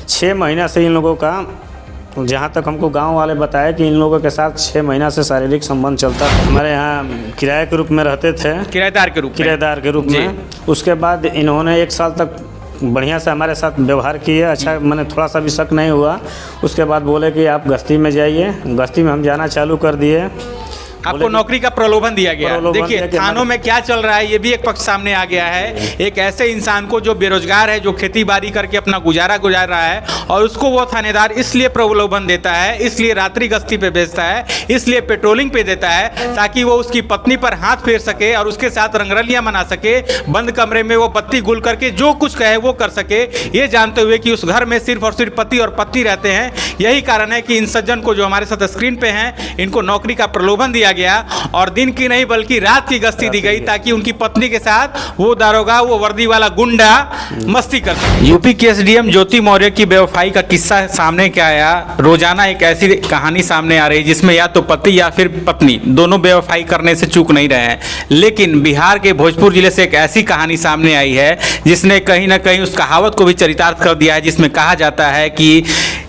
6 महीना से इन लोगों का, जहाँ तक हमको गांव वाले बताया कि इन लोगों के साथ 6 महीना से शारीरिक संबंध चलता था। हमारे यहाँ किराए के रूप में रहते थे, किराएदार के रूप में। उसके बाद इन्होंने 1 साल तक बढ़िया से हमारे साथ व्यवहार किए। अच्छा, मैंने थोड़ा सा भी शक नहीं हुआ। उसके बाद बोले कि आप गश्ती में जाइए। गश्ती में हम जाना चालू कर दिए। आपको नौकरी का प्रलोभन दिया गया। देखिए थानों में क्या चल रहा है ये भी एक पक्ष सामने आ गया है। एक ऐसे इंसान को जो बेरोजगार है, जो खेती बाड़ी करके अपना गुजारा गुजार रहा है, और उसको वो थानेदार इसलिए प्रलोभन देता है, इसलिए रात्रि गश्ती पे भेजता है, इसलिए पेट्रोलिंग पे देता है ताकि वो उसकी पत्नी पर हाथ फेर सके और उसके साथ रंगरलियां मना सके। बंद कमरे में वो बत्ती गुल करके जो कुछ कहे वो कर सके, ये जानते हुए कि उस घर में सिर्फ और सिर्फ पति और पत्नी रहते हैं। यही कारण है कि इन सज्जन को जो हमारे साथ स्क्रीन पे हैं, इनको नौकरी का प्रलोभन दिया गया और दिन की नहीं बल्कि रात की गश्ती दी गई ताकि उनकी पत्नी के साथ वो दारोगा, वो वर्दी वाला गुंडा मस्ती कर सके। यूपी के एसडीएम ज्योति मौर्य की बेवफाई का किस्सा सामने क्या आया। रोजाना एक ऐसी कहानी सामने आ रही जिसमें या तो पति या फिर पत्नी दोनों बेवफाई करने से चूक नहीं रहे हैं। लेकिन बिहार के भोजपुर जिले से एक ऐसी कहानी सामने आई है जिसने कहीं ना कहीं उस कहावत को भी चरितार्थ कर दिया है, जिसमें कहा जाता है कि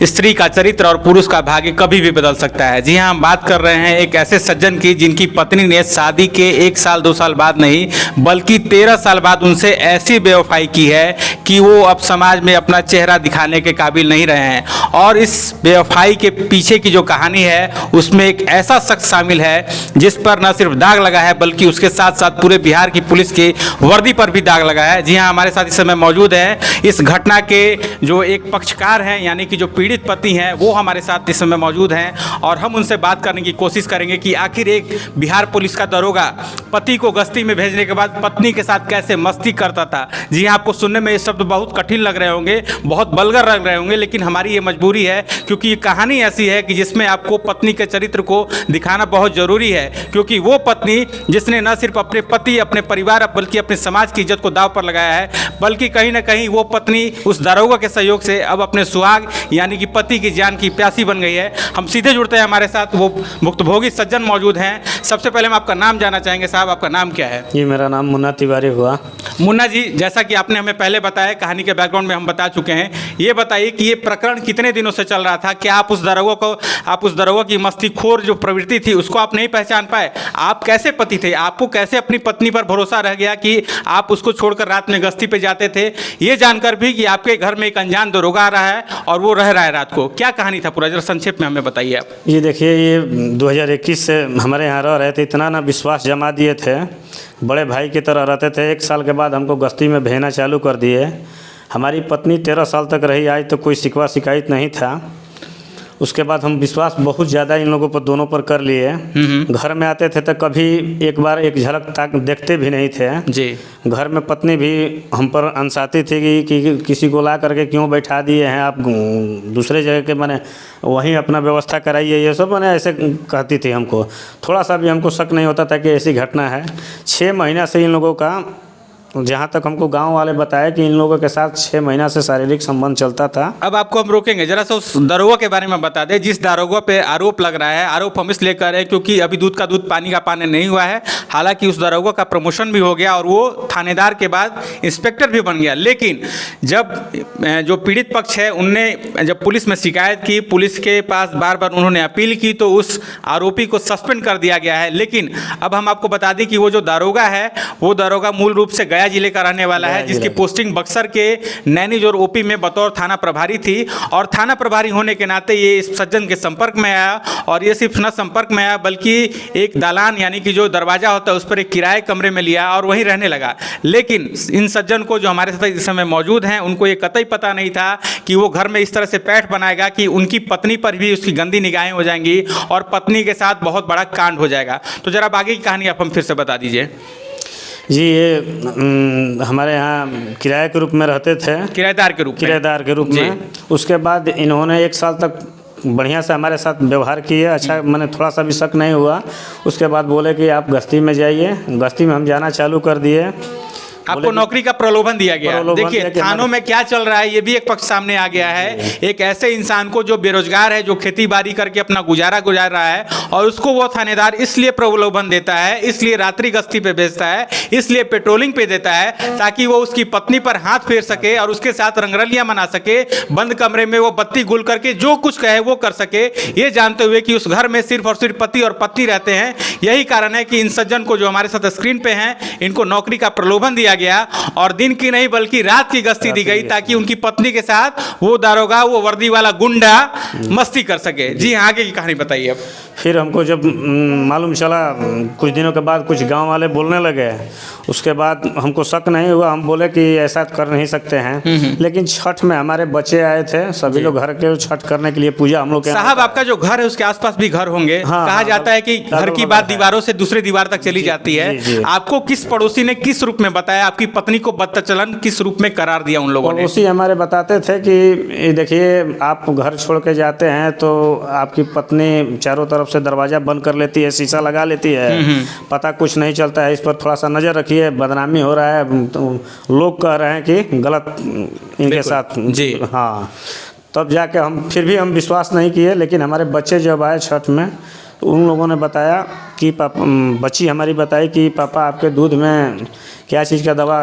स्त्री का चरित्र और पुरुष का भाग्य कभी भी बदल सकता है। जी हाँ, हम बात कर रहे हैं एक ऐसे सज्जन की जिनकी पत्नी ने शादी के 1 साल 2 साल बाद नहीं बल्कि 13 साल बाद उनसे ऐसी बेवफाई की है कि वो अब समाज में अपना चेहरा दिखाने के काबिल नहीं रहे हैं। और इस बेवफाई के पीछे की जो कहानी है उसमें एक ऐसा शख्स शामिल है जिस पर न सिर्फ दाग लगा है बल्कि उसके साथ साथ पूरे बिहार की पुलिस की वर्दी पर भी दाग लगा है। जी हाँ, हमारे साथ इस समय मौजूद है इस घटना के जो एक पक्षकार हैं, यानी कि जो पीड़ित पति हैं, वो हमारे साथ इस समय मौजूद हैं और हम उनसे बात करने की कोशिश करेंगे कि आखिर एक बिहार पुलिस का दरोगा पति को गश्ती में भेजने के बाद पत्नी के साथ कैसे मस्ती करता था। जी हाँ, आपको सुनने में ये शब्द बहुत कठिन लग रहे होंगे, बहुत वल्गर लग रहे होंगे, लेकिन हमारी ये मजबूरी है क्योंकि ये कहानी ऐसी है कि जिसमें आपको पत्नी के चरित्र को दिखाना बहुत ज़रूरी है। क्योंकि वो पत्नी जिसने न सिर्फ अपने पति, अपने परिवार बल्कि अपने समाज की इज्जत को दांव पर लगाया है, बल्कि कहीं ना कहीं वो पत्नी उस दरोगा के सहयोग से अब अपने सुहाग यानी कि पति की जान की प्यासी बन गई है। हम सीधे जुड़ते हैं, हमारे साथ वो भुक्तभोगी सज्जन मौजूद हैं। सबसे पहले हम आपका नाम जानना चाहेंगे। साहब, आपका नाम क्या है? जी, मेरा नाम मुन्ना तिवारी हुआ। मुन्ना जी, जैसा कि आपने हमें पहले बताया, कहानी के बैकग्राउंड में हम बता चुके हैं, ये बताइए कि ये प्रकरण कितने दिनों से चल रहा था? क्या आप उस दरोगा की मस्तीखोर जो प्रवृत्ति थी उसको आप नहीं पहचान पाए? आप कैसे पति थे? आपको कैसे अपनी पत्नी पर भरोसा रह गया कि आप उसको छोड़कर रात में गश्ती पे जाते थे, ये जानकर भी कि आपके घर में एक अनजान दरोगा आ रहा है और वो रह रहा है रात को? क्या कहानी था पूरा, जरा संक्षेप में हमें बताइए आप। ये देखिए, ये 2021 से हमारे यहाँ रह रहे थे, इतना ना विश्वास जमा दिए थे, बड़े भाई की तरह रहते थे। 1 साल के बाद हमको गश्ती में भेजना चालू कर दिए। हमारी पत्नी 13 साल तक रही, आज तो कोई शिकवा शिकायत नहीं था। उसके बाद हम विश्वास बहुत ज़्यादा इन लोगों पर, दोनों पर कर लिए। घर में आते थे तो कभी एक बार एक झलक तक देखते भी नहीं थे जी। घर में पत्नी भी हम पर अनसाती थी कि किसी को ला करके क्यों बैठा दिए हैं आप, दूसरे जगह के मैंने वहीं अपना व्यवस्था कराइए, ये सब मैंने ऐसे कहती थी। हमको थोड़ा सा भी हमको शक नहीं होता था कि ऐसी घटना है। 6 महीना से इन लोगों का, जहाँ तक हमको गांव वाले बताया कि इन लोगों के साथ 6 महीना से शारीरिक संबंध चलता था। अब आपको हम रोकेंगे, जरा सा उस दरोगा के बारे में बता दें जिस दरोगा पे आरोप लग रहा है। आरोप हम इसलिए कर रहे हैं क्योंकि अभी दूध का दूध पानी का पानी नहीं हुआ है। हालांकि उस दरोगा का प्रमोशन भी हो गया और वो थानेदार के बाद इंस्पेक्टर भी बन गया। लेकिन जब जो पीड़ित पक्ष है उनने जब पुलिस में शिकायत की, पुलिस के पास बार बार उन्होंने अपील की, तो उस आरोपी को सस्पेंड कर दिया गया है। लेकिन अब हम आपको बता दें कि वो जो दारोगा है, वो दारोगा मूल रूप से गया जिले का रहने वाला है, जिसकी पोस्टिंग बक्सर के नैनीजोर ओपी में बतौर थाना प्रभारी थी। और थाना प्रभारी होने के नाते ये इस सज्जन के संपर्क में आया, और ये सिर्फ न संपर्क में आया बल्कि एक दालान यानी कि जो दरवाजा होता है उस पर एक किराए कमरे में लिया और वहीं रहने लगा। लेकिन इन सज्जन को जो हमारे साथ इस समय मौजूद हैं, उनको ये कतई पता नहीं था कि वो घर में इस तरह से पैठ बनाएगा कि उनकी पत्नी पर भी उसकी गंदी निगाहें हो जाएंगी और पत्नी के साथ बहुत बड़ा कांड हो जाएगा। तो जरा आगे की कहानी आप हम फिर से बता दीजिए। जी, ये हमारे यहाँ किराए के रूप में रहते थे, किराएदार के रूप में। उसके बाद इन्होंने 1 साल तक बढ़िया से हमारे साथ व्यवहार किए। अच्छा, मैंने थोड़ा सा भी शक नहीं हुआ। उसके बाद बोले कि आप गश्ती में जाइए। गश्ती में हम जाना चालू कर दिए। आपको नौकरी का प्रलोभन दिया गया। देखिए थानों में क्या चल रहा है ये भी एक पक्ष सामने आ गया है। एक ऐसे इंसान को जो बेरोजगार है, जो खेती बाड़ी करके अपना गुजारा गुजार रहा है, और उसको वो थानेदार इसलिए प्रलोभन देता है, इसलिए रात्रि गश्ती पे भेजता है, इसलिए पेट्रोलिंग पे देता है ताकि वो उसकी पत्नी पर हाथ फेर सके और उसके साथ रंगरलियां मना सके, बंद कमरे में वो बत्ती गुल करके जो कुछ कहे वो कर सके, ये जानते हुए कि उस घर में सिर्फ और सिर्फ पति और पत्नी रहते हैं। यही कारण है कि इन सज्जन को जो हमारे साथ स्क्रीन पे हैं, इनको नौकरी का प्रलोभन दिया गया और दिन की नहीं बल्कि रात की गश्ती दी गई ताकि उनकी पत्नी के साथ वो दारोगा, वो वर्दी वाला गुंडा मस्ती कर सके। जी हाँ, आगे की कहानी बताइए। अब फिर हमको जब मालूम चला, कुछ दिनों के बाद कुछ गांव वाले बोलने लगे, उसके बाद हमको शक नहीं हुआ। हम बोले कि ऐसा कर नहीं सकते हैं, लेकिन छठ में हमारे बच्चे आए थे, सभी लोग घर के छठ करने के लिए पूजा हम लोग के साहब, आपका जो घर है उसके आसपास भी घर होंगे। कहा जाता है कि घर की बात दीवारों से दूसरी दीवार तक चली जाती है। आपको किस पड़ोसी ने किस रूप में बताया, आपकी पत्नी को बदचलन किस रूप में करार दिया उन लोगों ने? पड़ोसी हमारे बताते थे कि देखिए आप घर छोड़ के जाते हैं तो आपकी पत्नी चारों तरफ से दरवाजा बंद कर लेती है, शीशा लगा लेती है, पता कुछ नहीं चलता है, इस पर थोड़ा सा नज़र रखिए, बदनामी हो रहा है, तो लोग कह रहे हैं कि गलत इनके साथ। जी हाँ, तब जाके हम फिर भी हम विश्वास नहीं किए, लेकिन हमारे बच्चे जब आए छठ में तो उन लोगों ने बताया कि बच्ची हमारी बताई कि पापा आपके दूध में क्या चीज़ का दवा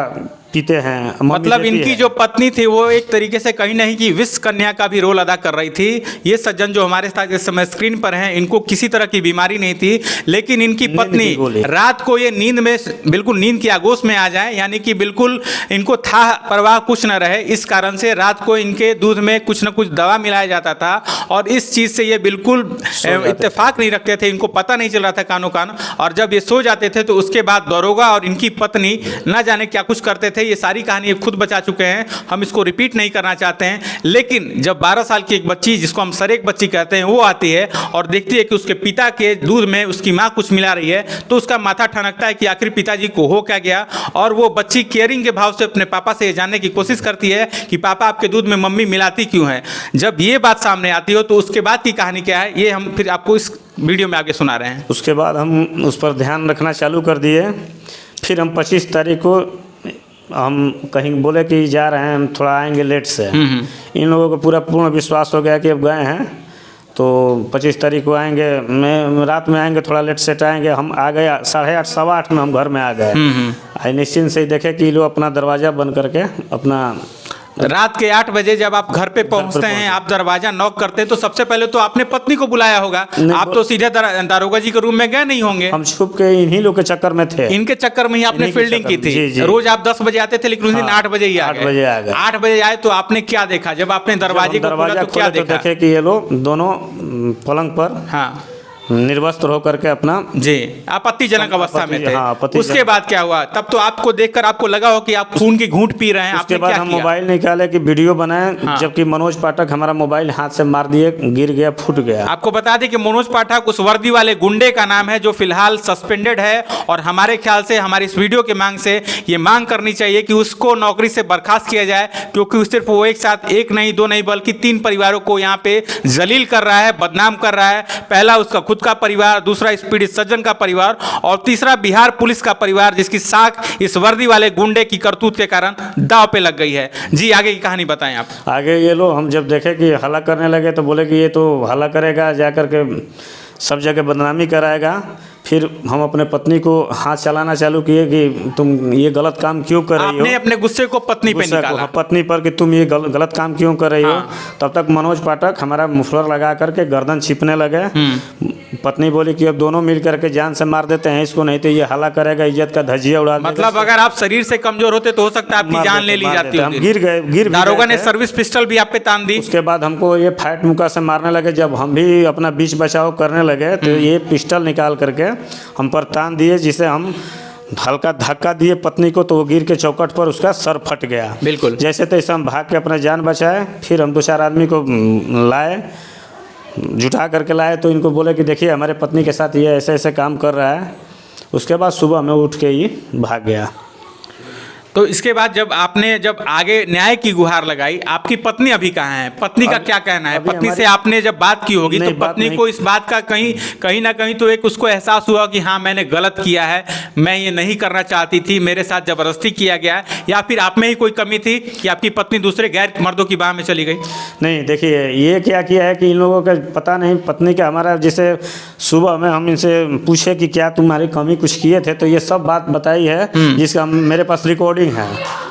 पीते हैं। मतलब इनकी जो पत्नी थी वो एक तरीके से कहीं नहीं कि विष कन्या का भी रोल अदा कर रही थी। ये सज्जन जो हमारे साथ इस समय स्क्रीन पर हैं, इनको किसी तरह की बीमारी नहीं थी, लेकिन इनकी पत्नी रात को ये नींद में बिल्कुल नींद की आगोश में आ जाए, यानी कि बिल्कुल इनको था परवाह कुछ न रहे, इस कारण से रात को इनके दूध में कुछ न कुछ दवा मिलाया जाता था और इस चीज़ से ये बिल्कुल इत्तेफाक नहीं रखते थे, इनको पता नहीं चल रहा था कानो कान। और जब ये सो जाते थे तो उसके बाद दरोगा और इनकी पत्नी न जाने क्या कुछ करते थे। ये सारी कहानी खुद बचा चुके हैं, हम इसको रिपीट नहीं करना चाहते हैं। लेकिन जब 12 साल की एक बच्ची, जिसको हम सरेक बच्ची कहते हैं, वो आती है और देखती है कि उसके पिता के दूध में उसकी माँ कुछ मिला रही है, तो उसका माथा ठनकता है कि आखिर पिताजी को हो क्या गया। और वो बच्ची केयरिंग के भाव से अपने पापा से ये जानने की कोशिश करती है कि पापा आपके दूध में मम्मी मिलाती क्यों है। जब ये बात सामने आती हो तो उसके बाद की कहानी क्या है, ये हम फिर आपको इस वीडियो में आगे सुना रहे हैं। उसके बाद हम उस पर ध्यान रखना चालू कर दिए। फिर हम 25 तारीख को हम कहीं बोले कि जा रहे हैं, हम थोड़ा आएंगे लेट से। इन लोगों को पूरा पूर्ण विश्वास हो गया कि अब गए हैं तो 25 तारीख को आएंगे, मैं रात में आएंगे, थोड़ा लेट सेट आएंगे। हम आ गए 8:30 8:15 में हम घर में आ गए। आई निश्चिंत से ही देखे कि लोग अपना दरवाज़ा बंद करके अपना रात के 8 बजे जब आप घर पे पहुंचते हैं, आप दरवाजा नॉक करते हैं तो सबसे पहले तो आपने पत्नी को बुलाया होगा। आप तो सीधे दारोगा जी के रूम में गए नहीं होंगे। हम छुप के इन्हीं लोग के चक्कर में थे, इनके चक्कर में ही आपने फील्डिंग की थी। जी, जी। रोज आप 10 बजे आते थे, लेकिन उस दिन 8 बजे ही आ गए। 8 बजे आए तो आपने क्या देखा जब आपने दरवाजे को खोला तो क्या देखा? देखे कि ये लोग दोनों पलंग पर निर्वस्त्र होकर के अपना जी आपत्तिजनक अवस्था में थे। उसके बाद क्या हुआ? तब तो आपको देखकर आपको लगा हो कि आप खून की घूंट पी रहे हैं। उसके बाद हम मोबाइल निकाले कि वीडियो बनाए, जबकि मनोज पाठक हमारा मोबाइल हाथ से मार दिए, गिर गया, फूट गया। आपको बता दें कि मनोज पाठक उस वर्दी वाले गुंडे का नाम है जो फिलहाल सस्पेंडेड है और हमारे ख्याल से हमारी इस वीडियो के मांग से ये मांग करनी चाहिए कि उसको नौकरी से बर्खास्त किया जाए, क्योंकि सिर्फ वो एक साथ एक नहीं दो नहीं बल्कि 3 परिवारों को यहाँ पे जलील कर रहा है, बदनाम कर रहा है। पहला उसका खुद का परिवार, दूसरा इस पीड़ित सज्जन का परिवार और तीसरा बिहार पुलिस का परिवार, जिसकी साख इस वर्दी वाले गुंडे की करतूत के कारण दांव पे लग गई है। जी आगे की कहानी बताएं आप। आगे ये लोग हम जब देखे कि हल्ला करने लगे तो बोले कि ये तो हल्ला करेगा, जाकर के सब जगह बदनामी कराएगा। फिर हम अपने पत्नी को हाथ चलाना चालू किए कि तुम ये गलत काम क्यों कर रही हो। आपने अपने गुस्से को पत्नी पे निकाला, पत्नी पर कि तुम ये गलत काम क्यों कर रही हो। तब तक मनोज पाठक हमारा मुफलर लगा करके गर्दन छिपने लगे। पत्नी बोली कि अब दोनों मिल करके जान से मार देते हैं इसको, नहीं तो ये हल्ला करेगा, इज्जत का धज्जिया उड़ा देगा। मतलब अगर आप शरीर से कमजोर होते तो हो सकता है आपकी जान ले ली जाती। हम गिर गए। दारोगा ने सर्विस पिस्टल भी आप पे तान दी। उसके बाद हमको ये फाइट मुक्का से मारने लगे। जब हम भी अपना बीच बचाव करने लगे तो ये पिस्टल निकाल करके हम पर तान दिए, जिसे हम हल्का धक्का दिए पत्नी को, तो वो गिर के चौकट पर उसका सर फट गया। बिल्कुल जैसे तैसे हम भाग के अपना जान बचाए। फिर हम 2-4 आदमी को लाए, जुटा करके लाए, तो इनको बोले कि देखिए हमारे पत्नी के साथ ये ऐसे ऐसे काम कर रहा है। उसके बाद सुबह में उठ के ही भाग गया। तो इसके बाद जब आगे न्याय की गुहार लगाई, आपकी पत्नी अभी कहाँ है? पत्नी का क्या कहना है? पत्नी से आपने जब बात की होगी तो पत्नी को इस बात का कहीं ना कहीं तो एक उसको एहसास हुआ कि हाँ मैंने गलत किया है, मैं ये नहीं करना चाहती थी, मेरे साथ जबरदस्ती किया गया है, या फिर आप में ही कोई कमी थी कि आपकी पत्नी दूसरे गैर मर्दों की बाह में चली गई? नहीं, देखिए ये क्या किया है कि इन लोगों का पता नहीं, पत्नी का हमारा जैसे सुबह में हम इनसे पूछे कि क्या तुम्हारी कमी कुछ किए थे, तो ये सब बात बताई है, जिसका मेरे पास रिकॉर्डिंग है,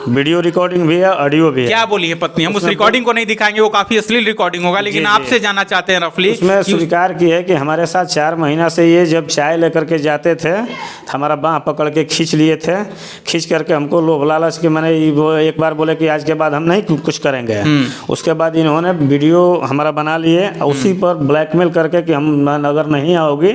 वीडियो रिकॉर्डिंग भी है, ऑडियो भी है। क्या बोली है पत्नी? हम उस रिकॉर्डिंग को नहीं दिखाएंगे, वो काफी अश्लील रिकॉर्डिंग होगा, लेकिन आपसे जानना चाहते हैं रफली। उसमें स्वीकार की है कि हमारे साथ 4 महीना से ये जब चाय लेकर के जाते थे, हमारा बाँह पकड़ के खींच लिए थे, खींच करके हमको लोभ लालच के मैंने वो एक बार बोले कि आज के बाद हम नहीं कुछ करेंगे। उसके बाद इन्होंने वीडियो हमारा बना लिए, उसी पर ब्लैकमेल करके कि हम अगर नहीं आओगी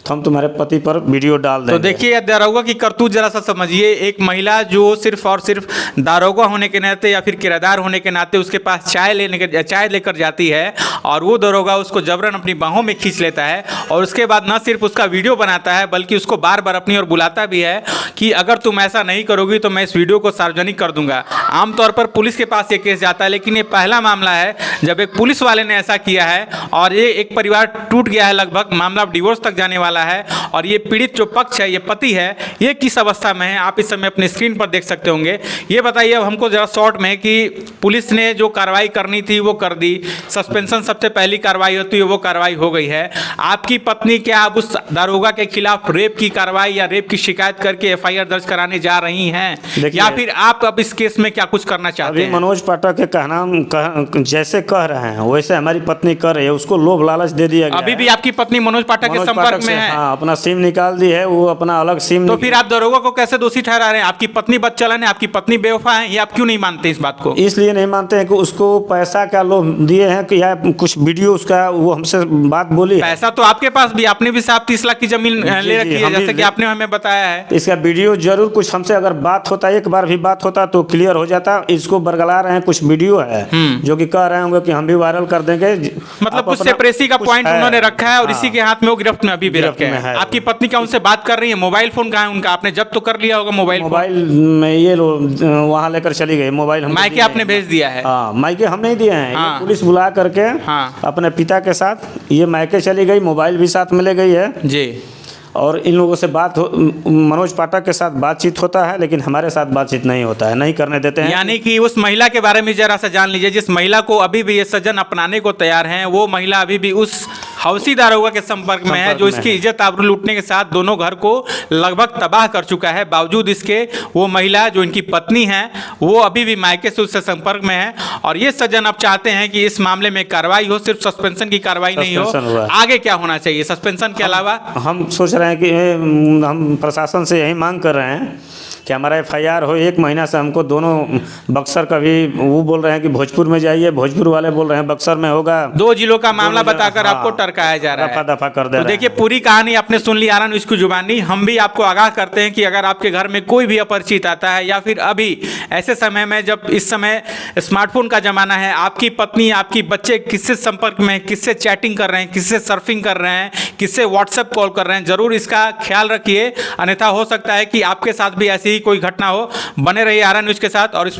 तो हम तुम्हारे पति पर वीडियो डाल देंगे। तो देखिए दारोगा की करतूत जरा सा समझिए। एक महिला जो सिर्फ और सिर्फ दारोगा होने के नाते या फिर किराएदार होने के नाते उसके पास चाय लेकर जाती है, और वो दारोगा उसको जबरन अपनी बाहों में खींच लेता है, और उसके बाद न सिर्फ उसका वीडियो बनाता है बल्कि उसको बार बार अपनी ओर बुलाता भी है कि अगर तुम ऐसा नहीं करोगी तो मैं इस वीडियो को सार्वजनिक कर दूंगा। आमतौर पर पुलिस के पास ये केस जाता है, लेकिन ये पहला मामला है जब एक पुलिस वाले ने ऐसा किया है, और ये एक परिवार टूट गया है, लगभग मामला डिवोर्स तक जाने वाला है। और ये पीड़ित जो पक्ष है, ये पति है, ये किस अवस्था में है आप इस समय अपने स्क्रीन पर देख सकते होंगे। ये बताइए अब हमको जरा शॉर्ट में कि पुलिस ने जो कार्रवाई करनी थी वो कर दी, सस्पेंशन सबसे पहली कार्रवाई होती है वो कार्रवाई हो गई है। आपकी पत्नी क्या अब उस दारोगा के खिलाफ रेप की कार्रवाई या रेप की शिकायत करके एफआईआर दर्ज कराने जा रही हैं, या फिर आप अब इस केस में क्या कुछ करना चाहते हैं? मनोज पाठक के कहना जैसे कह रहे हैं वैसे हमारी पत्नी कर रही है, उसको लोभ लालच दे दिया गया। अभी भी आपकी पत्नी मनोज पाठक के संपर्क में है? हाँ, अपना सिम निकाल दी है, वो अपना अलग सिम। तो फिर आप दारोगा को कैसे दोषी ठहरा रहे हैं? आपकी पत्नी बदचलन है, आपकी पत्नी बेवफा है, ये आप क्यों नहीं मानते इस बात को? इसलिए नहीं मानते हैं कि उसको पैसा का लोभ दिए हैं कि या कुछ वीडियो उसका वो हमसे बात बोली। पैसा तो आपके पास भी, आपने भी साहब 30 लाख की जमीन ले रखी है, जैसे कि आपने हमें बताया है। इसका वीडियो जरूर कुछ हमसे अगर बात होता, एक बार भी बात होता तो क्लियर हो जाता। इसको बरगला रहे हैं, कुछ वीडियो है जो कि कह रहे होंगे कि हम भी वायरल कर देंगे। मतलब कुछ सेपरेसी का पॉइंट उन्होंने रखा है, और इसी के हाथ में वो गिरफ्त में अभी भी रखे हैं। आपकी पत्नी क्या उनसे बात कर रही है? मोबाइल फोन कहाँ है उनका? आपने जब तो कर लिया होगा मोबाइल में, ये वहाँ लेकर चली गई मोबाइल। मायके आपने भेज दिया है? हाँ, मायके हम नहीं दिए हैं, पुलिस बुला करके अपने पिता के साथ ये मायके चली गई, मोबाइल भी साथ में ले गई है जी। और इन लोगों से मनोज पाठक के साथ बातचीत होता है, लेकिन हमारे साथ बातचीत नहीं होता है, नहीं करने देते हैं। यानी कि उस महिला के बारे में जरा सा जान लीजिए, जिस महिला को अभी भी ये सज्जन अपनाने को तैयार हैं, वो महिला अभी भी उस हौसी दारोगा के संपर्क में है जो इसकी इज्जत आबरू लूटने के साथ दोनों घर को लगभग तबाह कर चुका है। बावजूद इसके वो महिला जो इनकी पत्नी है वो अभी भी मायके से उससे संपर्क में है, और ये सज्जन अब चाहते हैं कि इस मामले में कार्रवाई हो, सिर्फ सस्पेंशन की कार्रवाई नहीं हो। आगे क्या होना चाहिए सस्पेंशन के अलावा? हम सोच रहे हैं कि हम प्रशासन से यही मांग कर रहे हैं कि हमारा एफआईआर हो। 1 महीना से हमको दोनों बक्सर का भी वो बोल रहे हैं कि भोजपुर में जाइए, भोजपुर वाले बोल रहे हैं बक्सर में होगा। 2 जिलों का मामला बताकर आपको टरकाया जा रहा है, दफा कर दे। तो देखिए पूरी कहानी आपने सुन ली आरा न्यूज़ की जुबानी। हम भी आपको आगाह करते हैं कि अगर आपके घर में कोई भी अपरिचित आता है, या फिर अभी ऐसे समय में जब इस समय स्मार्टफोन का जमाना है, आपकी पत्नी आपकी बच्चे किससे संपर्क में, किससे चैटिंग कर रहे हैं, किससे सर्फिंग कर रहे हैं, किससे व्हाट्सएप कॉल कर रहे हैं, जरूर इसका ख्याल रखिए, अन्यथा हो सकता है कि आपके साथ भी ऐसी ही कोई घटना हो। बने रहिए आरा न्यूज़ के साथ और इस